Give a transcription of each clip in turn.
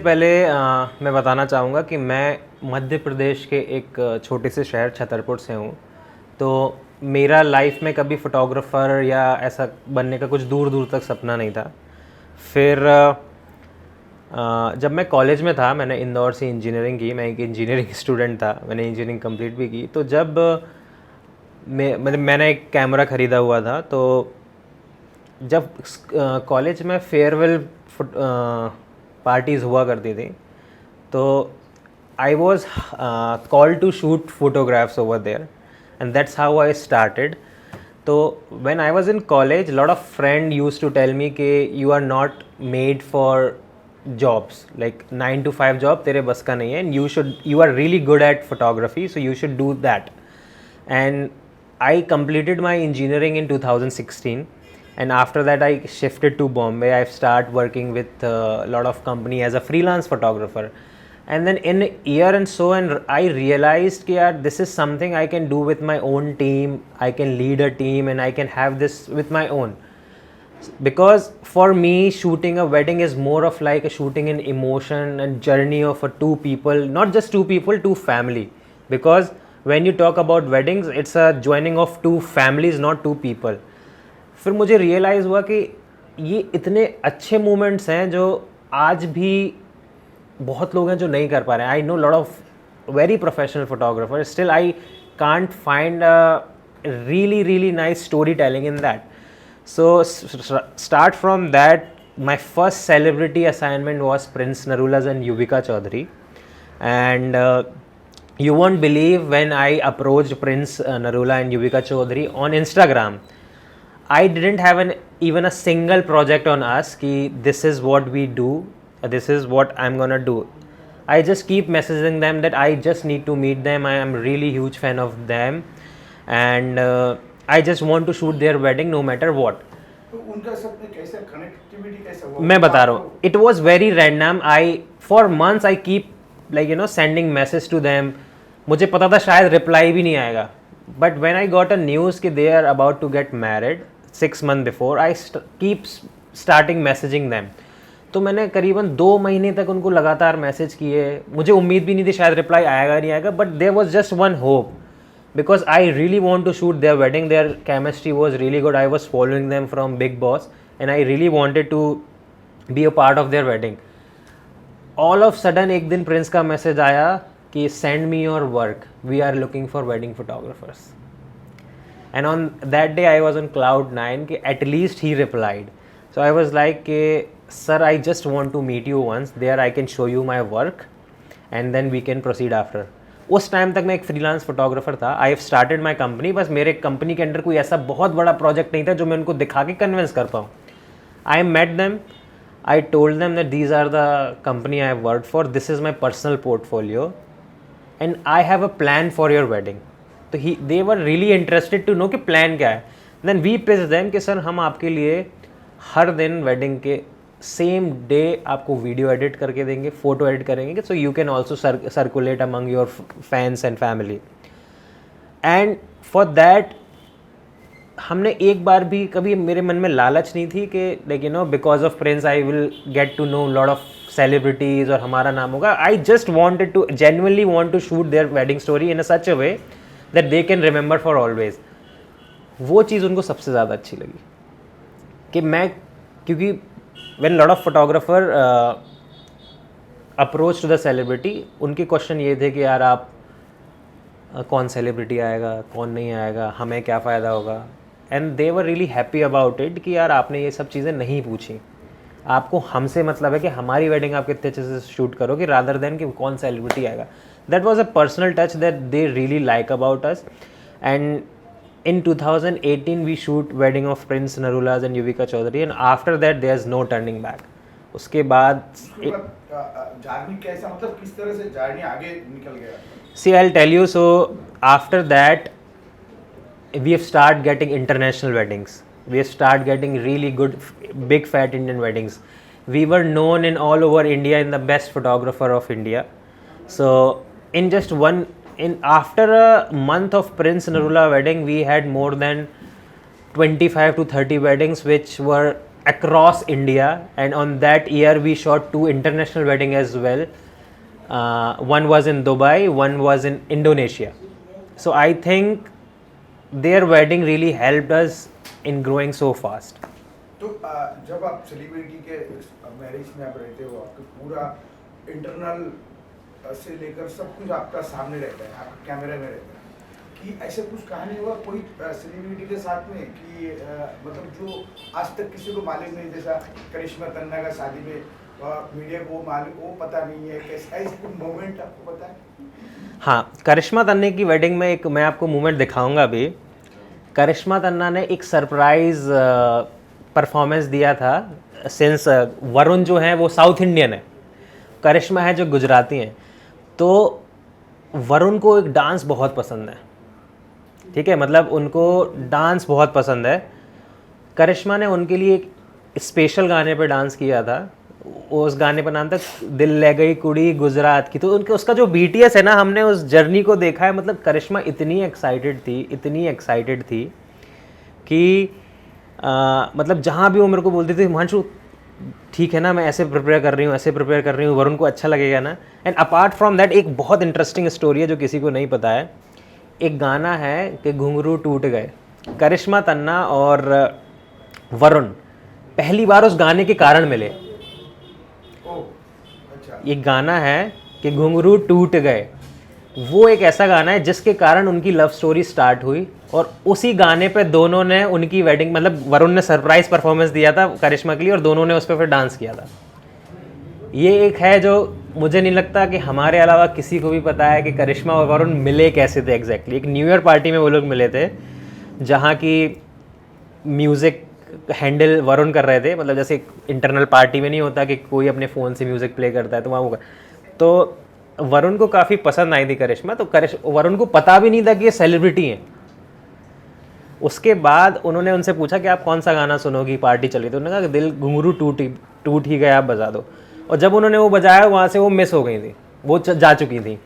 पहले मैं बताना चाहूँगा कि मैं मध्य प्रदेश के एक छोटे से शहर छतरपुर से हूँ। तो मेरा लाइफ में कभी फ़ोटोग्राफ़र या ऐसा बनने का कुछ दूर दूर तक सपना नहीं था। फिर जब मैं कॉलेज में था, मैंने इंदौर से इंजीनियरिंग की। मैं एक इंजीनियरिंग स्टूडेंट था, मैंने इंजीनियरिंग कंप्लीट भी की। तो जब मैंने एक कैमरा ख़रीदा हुआ था, तो जब कॉलेज में फेयरवेल पार्टीज़ हुआ करती थी, तो I was called to shoot photographs over there, and that's how I started. तो when I was in college, lot of friend used to tell me कि you are not made for jobs, like 9 to 5 job तेरे बस का नहीं है, and you are really good at photography, so you should do that. And I completed my engineering in 2016, and after that I shifted to Bombay. I've started working with a lot of company as a freelance photographer, and then in a year and so, and I realized कि यार this is something I can do with my own team. I can lead a team and I can have this with my own, because for me shooting a wedding is more of like a shooting an emotion and journey of a two people, not just two people, two family. Because when you talk about weddings, it's a joining of two families, not two people. फिर मुझे realise हुआ कि ये इतने अच्छे moments हैं जो आज भी बहुत लोग हैं जो नहीं कर पा रहे हैं. I know lot of very professional photographer, still I can't find really really nice storytelling in that. So start from that. My first celebrity assignment was Prince Narulas and Yuvika Chaudhary, and you won't believe, when I approached Prince Narula and Yuvika Chaudhary on Instagram, I didn't have even a single project on us ki this is what we do, this is what I'm gonna do. I just keep messaging them that I just need to meet them, I am really huge fan of them, and I just want to shoot their wedding no matter what. तो उनका सब में कैसे connectivity कैसे हुआ? मैं बता रहा हूँ, it was very random. For months I keep sending message to them. मुझे पता था शायद रिप्लाई भी नहीं आएगा, but when I got a news कि they are about to get married 6 months before, I keep starting messaging them. तो मैंने करीबन 2 महीने तक उनको लगातार मैसेज किए. मुझे उम्मीद भी नहीं थी शायद रिप्लाई आएगा नहीं आएगा, but there was just one hope, because I really want to shoot their wedding. Their chemistry was really good. I was following them from Big Boss, and I really wanted to be a part of their wedding. All of sudden एक दिन Prince का message आया कि send me your work, we are looking for wedding photographers. And on that day I was on cloud 9 कि at least he replied. So I was like कि sir, I just want to meet you once, there I can show you my work and then we can proceed after. उस time तक मैं एक freelance photographer था. I have started my company, बस मेरे company के under कोई ऐसा बहुत बड़ा प्रोजेक्ट नहीं था जो मैं उनको दिखा के कन्विंस कर पाऊँ. I met them, I told them that these are the company I have worked for, this is my personal portfolio and I have a plan for your wedding. तो they were really interested to know कि plan क्या है. Then we pitch them कि sir हम आपके लिए हर दिन वेडिंग के सेम डे आपको वीडियो एडिट करके देंगे, फ़ोटो एडिट करेंगे, so you can also circulate among your fans and family. And for that हमने एक बार भी कभी मेरे मन में लालच नहीं थी कि like because of Prince I will get to know lot of celebrities और हमारा नाम होगा. I just wanted to genuinely want to shoot their wedding story in a such a way that they can remember for always. वो चीज़ उनको सबसे ज़्यादा अच्छी लगी कि मैं, क्योंकि when lot of photographer approach to the celebrity, उनके क्वेश्चन ये थे कि यार आप कौन सेलिब्रिटी आएगा, कौन नहीं आएगा, हमें क्या फ़ायदा होगा. And they were really happy about it कि यार आपने ये सब चीज़ें नहीं पूछी, आपको हमसे मतलब है कि हमारी वेडिंग आप कितने अच्छे से शूट करोगे, रादर देन कि कौन सेलिब्रिटी आएगा. That was a personal touch that they really like about us. And in 2018 we shoot wedding of Prince Narulas and Yuvika Chaudhary, and after that there's no turning back. उसके बाद journey कैसा, मतलब किस तरह से journey आगे निकल गया? See, I'll tell you. So after that we have started getting international weddings. We have started getting really good big fat Indian weddings. We were known in all over India in the best photographer of India. So in just after a month of Prince Narula wedding, we had more than 25 to 30 weddings which were across India, and on that year we shot 2 international wedding as well. One was in Dubai, one was in Indonesia. So I think their wedding really helped us in growing so fast. तो जब आप celebrity के marriage में आप रहते हो, आपका पूरा इंटरनल से लेकर सब कुछ आपका सामने रहता है, आपका कैमरे में रहता है, कि ऐसे कुछ कहानी हुआ कोई सेलिब्रिटी के साथ में कि मतलब जो आज तक किसी को मालूम नहीं, जैसा करिश्मा तन्ना का शादी में मीडिया को मालूम, वो पता नहीं है, कैसा ऐसा कुछ मोमेंट आपको पता है? हाँ, करिश्मा तन्ना की वेडिंग में एक मैं आपको मोमेंट दिखाऊंगा अभी. करिश्मा तन्ना ने एक सरप्राइज परफॉर्मेंस दिया था. सिंस वरुण जो है वो साउथ इंडियन है, करिश्मा है जो गुजराती हैं, तो वरुण को एक डांस बहुत पसंद है. ठीक है, मतलब उनको डांस बहुत पसंद है. करिश्मा ने उनके लिए एक स्पेशल गाने पे डांस किया था. उस गाने का नाम था दिल ले गई कुड़ी गुजरात की. तो उनके उसका जो BTS है ना, हमने उस जर्नी को देखा है. मतलब करिश्मा इतनी एक्साइटेड थी कि मतलब जहाँ भी वो मेरे को बोलती थी, हिमांशु ठीक है ना, मैं ऐसे प्रिपेयर कर रही हूँ, वरुण को अच्छा लगेगा ना. एंड अपार्ट फ्रॉम दैट एक बहुत इंटरेस्टिंग स्टोरी है जो किसी को नहीं पता है. एक गाना है कि घुंघरू टूट गए. करिश्मा तन्ना और वरुण पहली बार उस गाने के कारण मिले. ये गाना है कि घुंघरू टूट गए, वो एक ऐसा गाना है जिसके कारण उनकी लव स्टोरी स्टार्ट हुई. और उसी गाने पे दोनों ने उनकी वेडिंग, मतलब वरुण ने सरप्राइज परफॉर्मेंस दिया था करिश्मा के लिए और दोनों ने उस पर फिर डांस किया था. ये एक है जो मुझे नहीं लगता कि हमारे अलावा किसी को भी पता है कि करिश्मा और वरुण मिले कैसे थे एग्जैक्टली. एक न्यू ईयर पार्टी में वो लोग मिले थे, जहाँ की म्यूज़िक हैंडल वरुण कर रहे थे. मतलब जैसे इंटरनल पार्टी में नहीं होता कि कोई अपने फ़ोन से म्यूज़िक प्ले करता है, तो वहाँ वो तो वरुण को काफ़ी पसंद आई थी करिश्मा. तो वरुण को पता भी नहीं था कि ये सेलिब्रिटी हैं. उसके बाद उन्होंने उनसे पूछा कि आप कौन सा गाना सुनोगी, पार्टी चल रही. तो उन्होंने कहा कि दिल घुंघरू टूट ही गया, आप बजा दो. और जब उन्होंने वो बजाया, वहाँ से वो मिस हो गई थी, वो जा चुकी थी.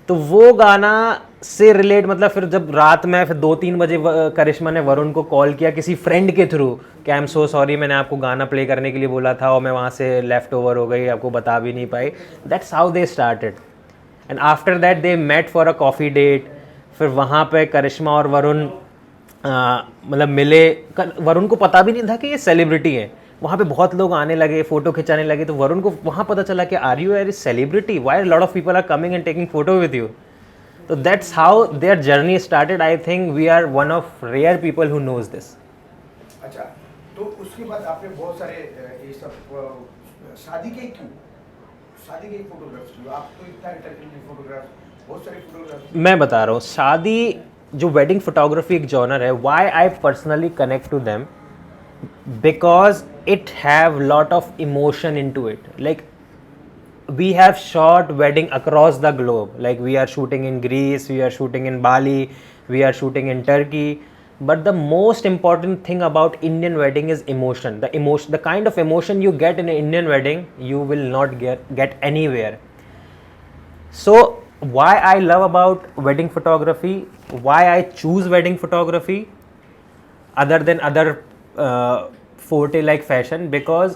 तो वो गाना से रिलेट, मतलब फिर जब रात में फिर 2-3 बजे करिश्मा ने वरुण को कॉल किया किसी फ्रेंड के थ्रू कि आई एम सो सॉरी, मैंने आपको गाना प्ले करने के लिए बोला था और मैं वहाँ से लेफ्ट ओवर हो गई, आपको बता भी नहीं पाई. That's how they started. And after that they met for a coffee date. फिर वहाँ पे करिश्मा और वरुण मतलब मिले. वरुण को पता भी नहीं था कि ये सेलिब्रिटी है. वहाँ पे बहुत लोग आने लगे, फ़ोटो खिंचाने लगे. तो वरुण को वहाँ पता चला कि are you are celebrity, why lot of people are coming and taking photo with you. तो that's how their journey started. I think we are one of rare people who knows this. अच्छा, तो उसके बाद आपने बहुत सारे ये सब शादी के फोटोग्राफ्स, आपको इतना इंटरेस्टिंग फोटोग्राफ, बहुत सारे फोटोग्राफ्स. मैं बता रहा हूँ, शादी जो वेडिंग फोटोग्राफी एक जॉनर है, why I personally connect to them, because it have lot of emotion into it. Like we have shot wedding across the globe, like we are shooting in Greece, we are shooting in Bali, we are shooting in Turkey. But the most important thing about Indian wedding is emotion. The kind of emotion you get in an Indian wedding, you will not get anywhere. So why I love about wedding photography, why I choose wedding photography other than other forte like fashion, because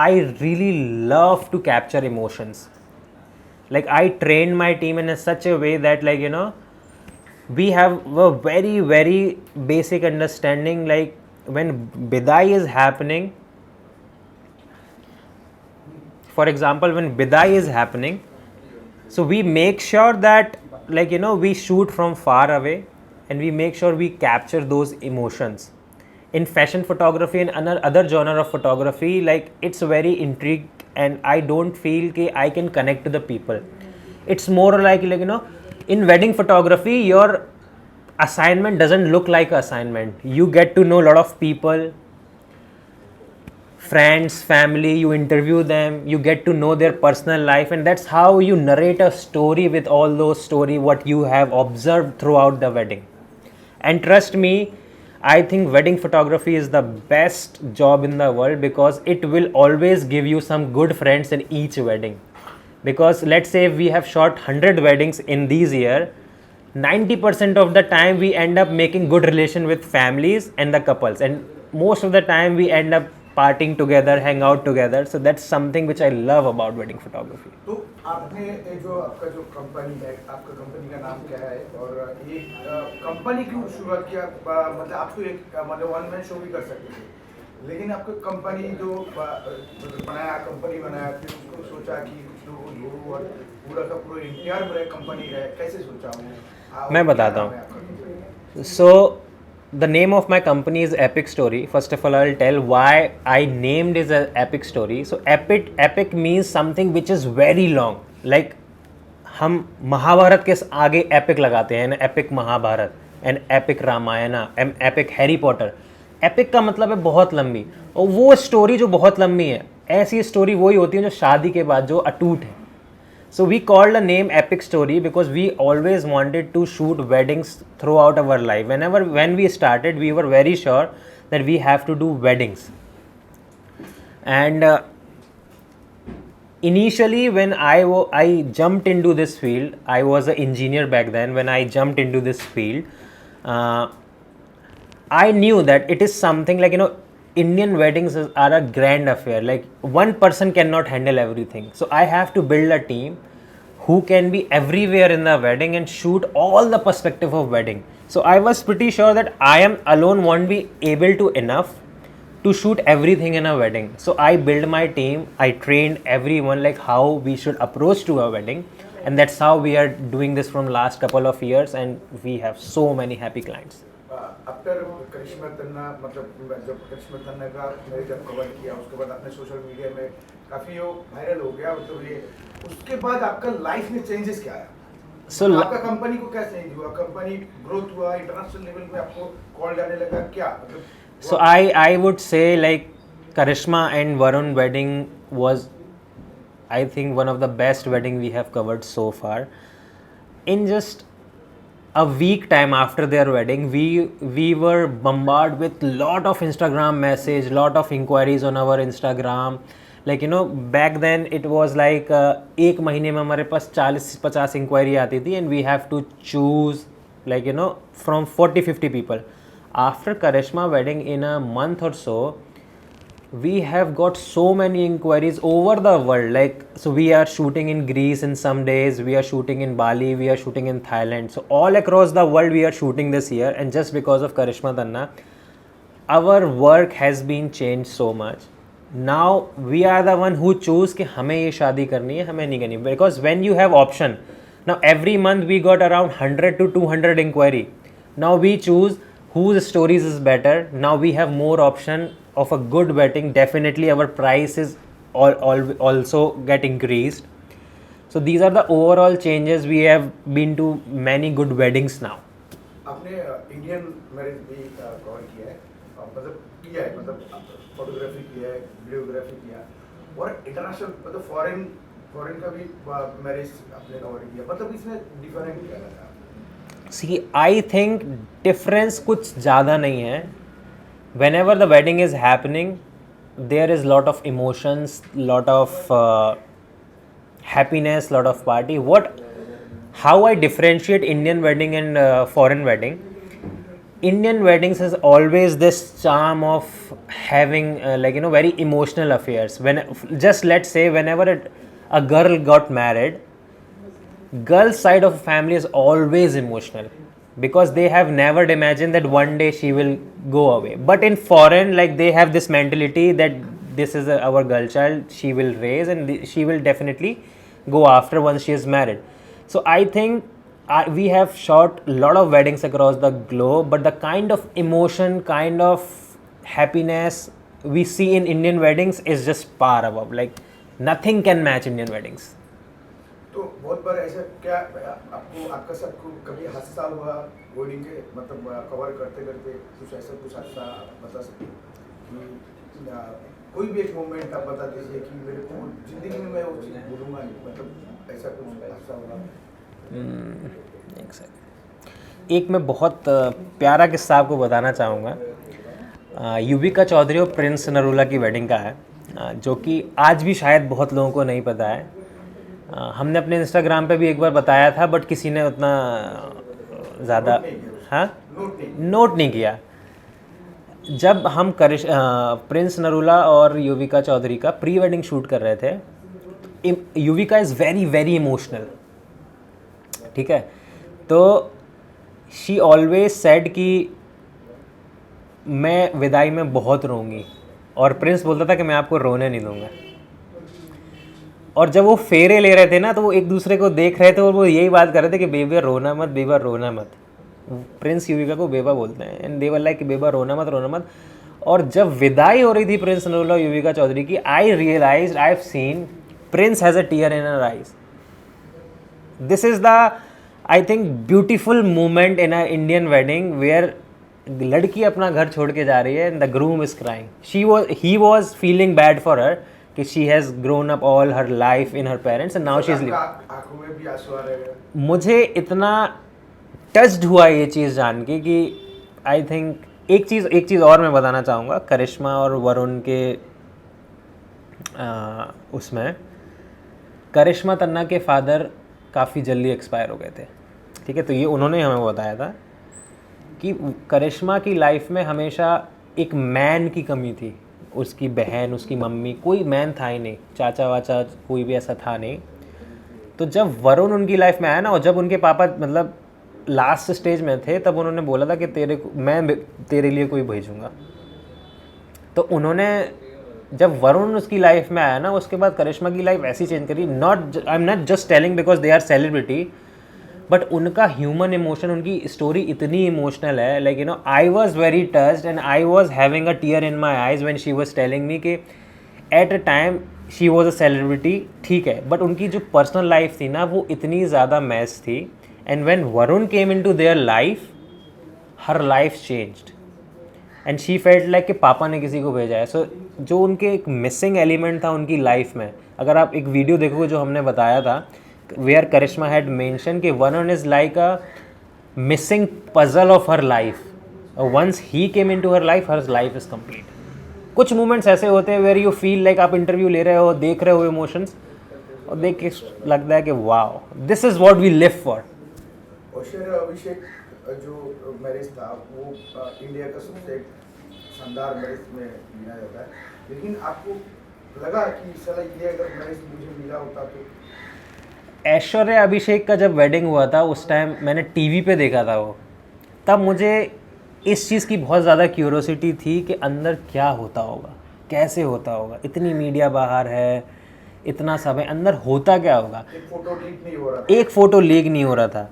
I really love to capture emotions. Like I trained my team in such a way that, like, you know, we have a very, very basic understanding. Like when bidai is happening, for example, when bidai is happening, so we make sure that, like, you know, we shoot from far away and we make sure we capture those emotions. In fashion photography and other genre of photography, like it's very intrigued and I don't feel that I can connect to the people. It's more like, you know, in wedding photography, your assignment doesn't look like an assignment. You get to know a lot of people, friends, family, you interview them, you get to know their personal life, and that's how you narrate a story with all those stories, what you have observed throughout the wedding. And trust me, I think wedding photography is the best job in the world because it will always give you some good friends in each wedding. Because let's say we have shot 100 weddings in these year, 90% of the time we end up making good relation with families and the couples. And most of the time we end up partying together, hang out together. So that's something which I love about wedding photography. तो आपने ये जो आपका जो company है, आपका company का नाम क्या है और ये कंपनी क्यों शुरुआत किया? मतलब आपको एक मतलब वन मैन शो भी कर सकते थे, लेकिन आपको कंपनी जो मतलब बनाया, कंपनी बनाया, फिर उसको सोचा कि कुछ लोगों को जोड़ो और पूरा का पूरा इंटीरियर में कंपनी है, कैसे सोचा वो? मैं बताता हूँ. क्या नाम है आपका कंपनी का? So the name of my company is Epic Story. First of all, I'll tell why I named it as Epic Story. So epic means something which is very long. Like हम महाभारत के आगे epic लगाते हैं ना, epic Mahabharata and epic Ramayana and epic Harry Potter. Epic का मतलब है बहुत लंबी, और वो स्टोरी जो बहुत लंबी है, ऐसी स्टोरी वही होती है जो शादी के बाद जो अटूट है. So we called the name Epic Story because we always wanted to shoot weddings throughout our life. When we started, we were very sure that we have to do weddings. And initially, when I jumped into this field, I was an engineer back then. When I jumped into this field, I knew that it is something like, Indian weddings are a grand affair. Like one person cannot handle everything. So I have to build a team who can be everywhere in the wedding and shoot all the perspective of wedding. So I was pretty sure that I am alone won't be able to enough to shoot everything in a wedding. So I built my team. I trained everyone like how we should approach to a wedding. And that's how we are doing this from last couple of years, and we have so many happy clients. After Karishma Tanna, मतलब जब करिश्मा तन्ना का मैंने जब cover किया, उसके बाद आपने social media में काफ़ी वो वायरल हो गया, तो ये उसके बाद आपका लाइफ में चेंजेस क्या आया? So आपका कंपनी को क्या चेंज हुआ? कंपनी ग्रोथ हुआ, इंटरनेशनल लेवल पे आपको कॉल जाने लगा, क्या मतलब? So I would say like Karishma and Varun wedding was, I think, one of the best wedding we have covered so far. In just a week time after their wedding, we were bombarded with lot of Instagram message, lot of inquiries on our Instagram. Like back then it was like एक महीने में हमारे पास 40-50 inquiry आती थी, and we have to choose like from 40-50 people. After Karishma wedding, in a month or so, we have got so many inquiries over the world. Like, so we are shooting in Greece in some days, we are shooting in Bali, we are shooting in Thailand. So all across the world we are shooting this year, and just because of Karishma Tanna, our work has been changed so much. Now we are the one who choose कि हमें ये शादी करनी है, हमें नहीं करनी. Because when you have option, now every month we got around 100 to 200 inquiry. Now we choose whose stories is better. Now we have more option of a good wedding. Definitely our price is also get increased. So these are the overall changes. We have been to many good weddings now. आपने Indian marriage भी cover किया है, मतलब photography किया है, videography किया, और international मतलब फॉरेन का भी मैरिज आपने कवर किया, मतलब इसमें डिफरेंट क्या लगा? See, I think difference कुछ ज़्यादा नहीं है. Whenever the wedding is happening, there is lot of emotions, lot of happiness, lot of party. How I differentiate Indian wedding and foreign wedding? Indian weddings has always this charm of having very emotional affairs. Just let's say whenever a girl got married, girl's side of family is always emotional, because they have never imagined that one day she will go away. But in foreign, like, they have this mentality that this is our girl child, she will raise, and she will definitely go after once she is married. So I think we have shot a lot of weddings across the globe, but the kind of emotion, kind of happiness we see in Indian weddings is just far above. Like, nothing can match Indian weddings. तो बहुत बार ऐसा क्या आपका सबको कभी हादसा हुआ wedding के, मतलब कवर करते करते कुछ ऐसा कुछ हादसा बता सकते कि कोई भी एक मोमेंट आप बता दीजिए कि मेरे को जिंदगी में मैं वो चीज़ भूलूंगा नहीं, मतलब ऐसा कुछ हादसा हुआ? एक सेकंड, एक मैं बहुत प्यारा किस्सा आपको बताना चाहूँगा. युविका चौधरी और प्रिंस नरूला की वेडिंग का है, जो कि आज भी शायद बहुत लोगों को नहीं पता है. हमने अपने इंस्टाग्राम पे भी एक बार बताया था, बट किसी ने उतना ज़्यादा नोट नहीं किया. जब हम प्रिंस नरूला और युविका चौधरी का प्री वेडिंग शूट कर रहे थे, Yuvika is very very emotional, ठीक है, तो शी ऑलवेज सेड कि मैं विदाई में बहुत रोऊंगी, और प्रिंस बोलता था कि मैं आपको रोने नहीं दूंगा। और जब वो फेरे ले रहे थे ना, तो वो एक दूसरे को देख रहे थे और वो यही बात कर रहे थे कि बेबा रोना मत, बेबा रोना मत। प्रिंस युविका को बेबा बोलते हैं, एंड दे वर लाइक कि बेबा रोना मत, रोना मत। और जब विदाई हो रही थी प्रिंस नरूला और युविका चौधरी की, I realise I have seen Prince has a tear in her eyes. This is the I think beautiful moment in a Indian wedding where लड़की अपना घर छोड़ के जा रही है and the groom is crying. He was feeling bad for her कि she has grown up all her life in her parents and now she is living. आंखों में भी आंसू आ रहे हैं। मुझे इतना टच्ड हुआ ये चीज़ जान के कि आई थिंक एक चीज़ और मैं बताना चाहूँगा करिश्मा और वरुण के उसमें, करिश्मा तन्ना के फादर काफ़ी जल्दी एक्सपायर हो गए थे, ठीक है, तो ये उन्होंने हमें बताया था कि करिश्मा की लाइफ में हमेशा एक मैन की कमी थी। उसकी बहन, उसकी मम्मी, कोई मैन था ही नहीं, चाचा वाचा कोई भी ऐसा था नहीं। तो जब वरुण उनकी लाइफ में आया ना, और जब उनके पापा मतलब लास्ट स्टेज में थे, तब उन्होंने बोला था कि मैं तेरे लिए कोई भेजूँगा। तो उन्होंने जब वरुण उसकी लाइफ में आया ना, उसके बाद करिश्मा की लाइफ ऐसी चेंज करी। I am not just telling because they are celebrity, but उनका ह्यूमन इमोशन, उनकी स्टोरी इतनी इमोशनल है, like you know I was very touched and I was having a tear in my eyes when she was telling me कि at a time she was a celebrity, ठीक है, but उनकी जो personal life थी ना, वो इतनी ज़्यादा मैस थी। And when Varun came in to their life, her life changed and she felt like कि पापा ने किसी को भेजा है। सो जो उनके एक मिसिंग एलिमेंट था उनकी लाइफ में, अगर आप एक वीडियो देखोगे जो हमने बताया था, वेयर करिश्मा हैड मेंशन कि Varun is like a missing puzzle of her life, once he came in to her life is complete. कुछ मोमेंट्स ऐसे होते हैं वेयर यू फील लाइक आप इंटरव्यू ले रहे हो, देख रहे हो इमोशंस, और देख के लगता है कि wow, this is what we live for. और अभिषेक जो मैरिज था वो इंडिया का सबसे शानदार मैरिज में गिना जाता है, लेकिन आपको लगा कि साला ये अगर मैरिज मुझे मिला होता तो? ऐश्वर्या अभिषेक का जब वेडिंग हुआ था उस टाइम मैंने टीवी पे देखा था वो, तब मुझे इस चीज़ की बहुत ज़्यादा क्यूरोसिटी थी कि अंदर क्या होता होगा, कैसे होता होगा, इतनी मीडिया बाहर है, इतना सब है, अंदर होता क्या होगा। एक फ़ोटो लीक नहीं हो रहा था।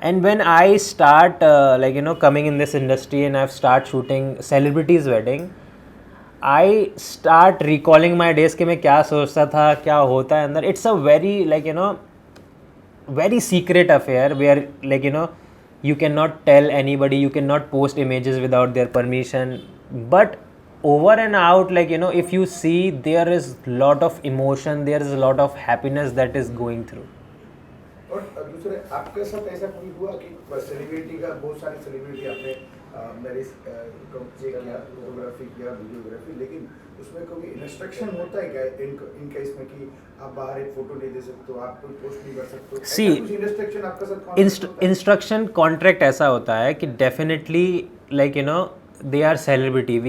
And when I start like you know coming in this industry and I've start shooting celebrities wedding, I start recalling my days कि मैं क्या सोचता था, क्या होता है अंदर। It's a very like you know very secret affair where like you know you cannot tell anybody, you cannot post images without their permission, but over and out like you know if you see there is lot of emotion, there is a lot of happiness that is going through. और दूसरे आपके साथ ऐसा कोई हुआ कि celebrity का, बहुत सारे सेलिब्रिटी आपने मैरिज किया, फोटोग्राफी किया, वीडियोग्राफी, लेकिन उसमें कोई इंस्ट्रक्शन होता है क्या इन केस में कि आप बाहर एक फोटो नहीं दे सकते हो, आप कोई पोस्ट नहीं कर सकते हो? See, कुछ इंस्ट्रक्शन आपके साथ इंस्ट्रक्शन कॉन्ट्रैक्ट ऐसा होता है कि definitely like you know they are celebrity, we